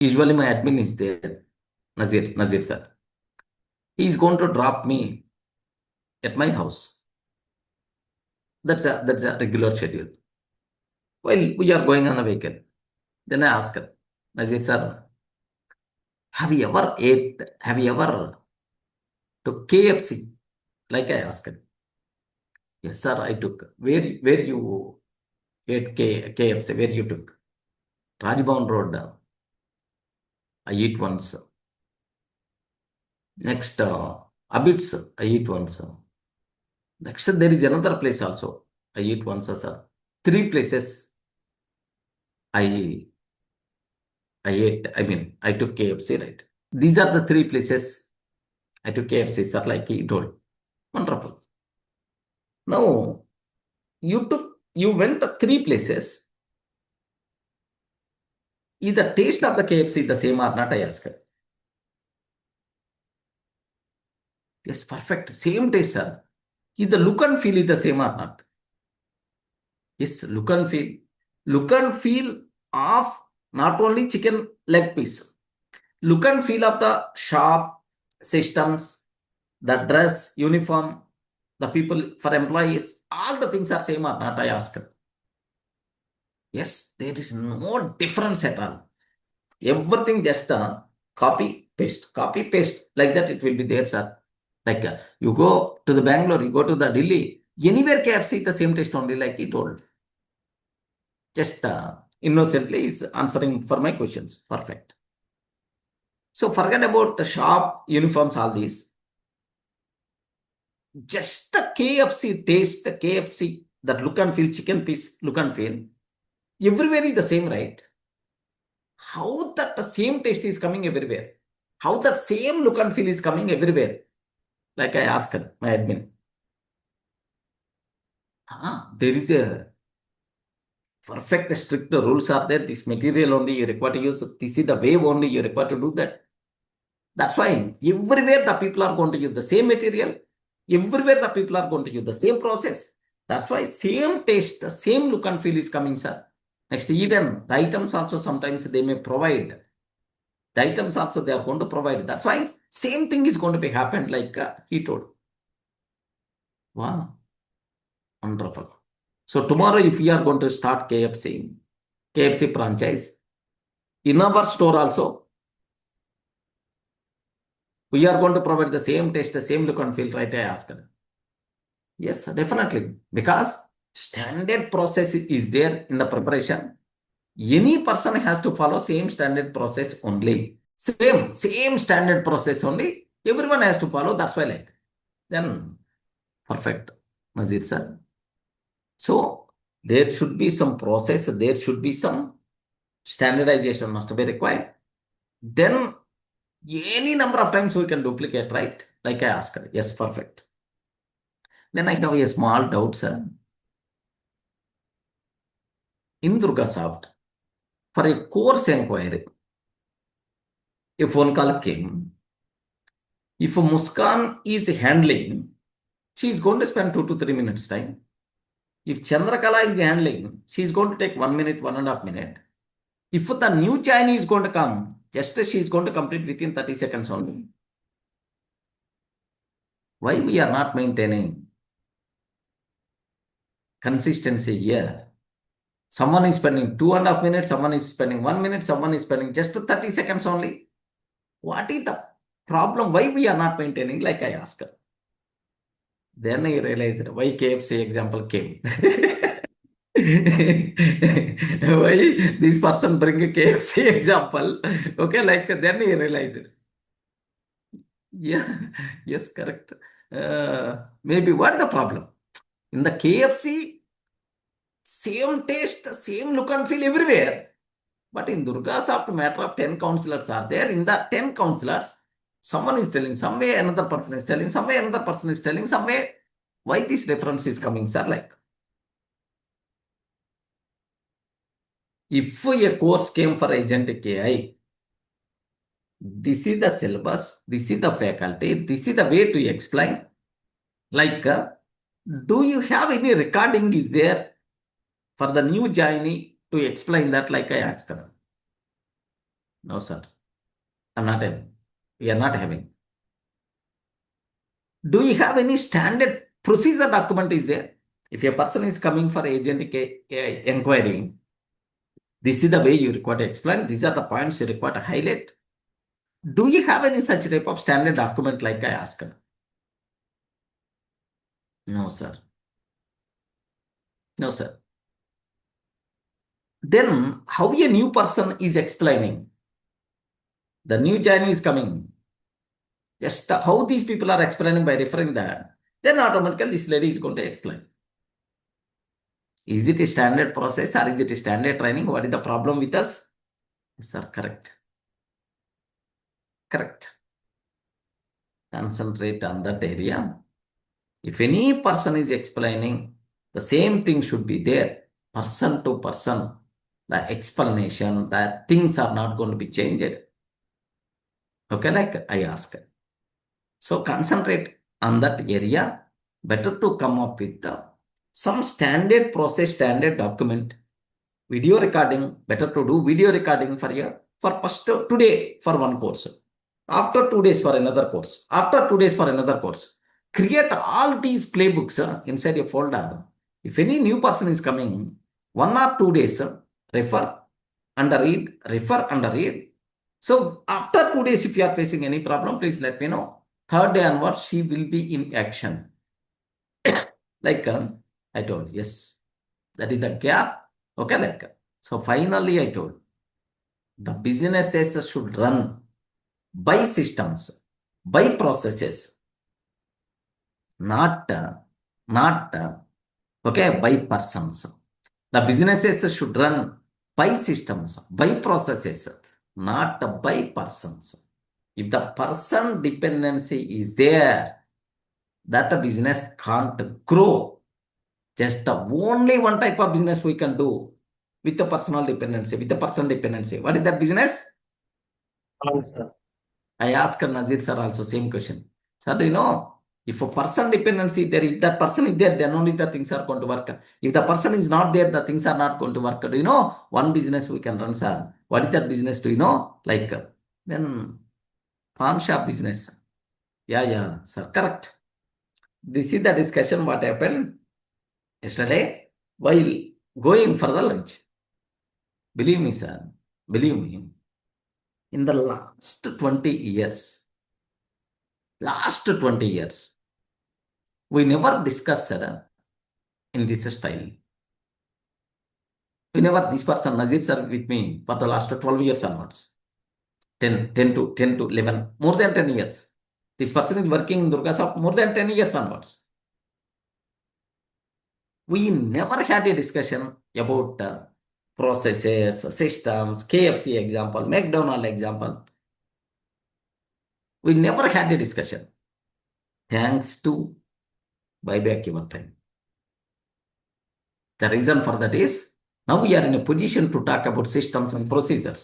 Usually my admin is there, Nazir sir. He is going to drop me at my house. That's a regular schedule. While we are going on a vehicle, then I ask her, Nazir sir, have you ever took KFC? Like I asked her. Yes, sir, I took. Where you ate KFC? Where you took? Rajbhavan Road. I eat once. Next, Abits, I eat once. Next, there is another place also. I eat once, sir. Three places I I ate. I mean, I took KFC, right? These are the three places I took KFC, sir. Like he told. Wonderful. Now you went to three places. Is the taste of the KFC the same or not? I asked. Yes, perfect. Same taste, sir. Is the look and feel is the same or not? Yes, look and feel. Look and feel of not only chicken leg piece. Look and feel of the shop, systems, the dress, uniform, the people for employees, all the things are same or not, I asked. Yes, there is no difference at all. Everything just copy, paste, like that it will be there, sir. Like you go to the Bangalore, you go to the Delhi, anywhere KFC, the same taste only, like he told. Just innocently is answering for my questions. Perfect. So forget about the shop, uniforms, all these. Just the KFC taste, the KFC, that look and feel, chicken piece, look and feel. Everywhere is the same, right? How that the same taste is coming everywhere? How that same look and feel is coming everywhere? Like I asked my admin. There is a perfect strict rules are there. This material only you require to use. This is the way only you require to do that. That's why everywhere the people are going to use the same material. Everywhere the people are going to use the same process. That's why same taste, the same look and feel is coming, sir. Next, even the items also sometimes they may provide. The items also they are going to provide. That's why same thing is going to be happen like he told. Wow, wonderful. So tomorrow if we are going to start KFC franchise, in our store also, we are going to provide the same taste, the same look and feel, right? I asked. Yes, definitely. Because standard process is there in the preparation. Any person has to follow same standard process only. Same standard process only. Everyone has to follow. That's why like. Then perfect. Nazir sir. So there should be some process. There should be some standardization must be required. Then any number of times we can duplicate, right? Like I asked. Yes, perfect. Then I have a small doubt, sir. In DurgaSoft, for a course inquiry, a phone call came. If Muskan is handling, she is going to spend 2 to 3 minutes time. If Chandrakala is handling, she is going to take 1 minute, 1.5 minutes. If the new Chinese is going to come, just she is going to complete within 30 seconds only. Why we are not maintaining consistency here? Someone is spending 2.5 minutes, someone is spending 1 minute, someone is spending just 30 seconds only. What is the problem? Why we are not maintaining? Like I asked her. Then I realized why KFC example came. Why this person bring a KFC example? Okay, like then he realized. Yeah, yes, correct. Maybe what the problem? In the KFC, same taste, same look and feel everywhere. But in DurgaSoft, matter of 10 counselors are there. In the 10 counselors, someone is telling some way, another person is telling some way, another person is telling some way. Why this difference is coming, sir? Like, if a course came for agentic AI, this is the syllabus, this is the faculty, this is the way to explain. Like, do you have any recording is there for the new joinee to explain that like I asked her? No, sir. I'm not having. We are not having. Do you have any standard procedure document is there? If a person is coming for agentic inquiry, this is the way you require to explain. These are the points you require to highlight. Do you have any such type of standard document like I asked? No, sir. No, sir. Then how a new person is explaining? The new journey is coming. Just how these people are explaining by referring that, then automatically this lady is going to explain. Is it a standard process or is it a standard training? What is the problem with us? Sir, correct. Correct. Concentrate on that area. If any person is explaining, the same thing should be there. Person to person, the explanation, the things are not going to be changed. Okay, like I ask. So concentrate on that area. Better to come up with some standard process, standard document. Video recording, better to do video recording for first today for one course. After 2 days for another course. After 2 days for another course. Create all these playbooks inside a folder. If any new person is coming, 1 or 2 days, refer and read, refer and read. So after 2 days, if you are facing any problem, please let me know. Third day onwards, she will be in action. Like I told, yes, that is the gap. Okay, like so. Finally, I told the businesses should run by systems, by processes, not okay, by persons. The businesses should run by systems, by processes, not by persons. If the person dependency is there, that business can't grow. Just only one type of business we can do with the personal dependency, with the person dependency. What is that business? Answer. I asked Nazir sir also same question. Sir, do you know, if a person dependency there, if that person is there, then only the things are going to work. If the person is not there, the things are not going to work. Do you know one business we can run, sir? What is that business? Do you know? Like then pawn shop business. Yeah, sir, correct. This is the discussion what happened yesterday while going for the lunch. Believe me, sir. Believe me. In the last 20 years, we never discussed sir, in this style. We never, this person, Nazir sir, with me for the last 12 years onwards. 10 to 11, more than 10 years. This person is working in DURGASOFT more than 10 years onwards. We never had a discussion about processes, systems, KFC example, McDonald example. We never had a discussion. Thanks to buyback your time. The reason for that is now we are in a position to talk about systems and procedures.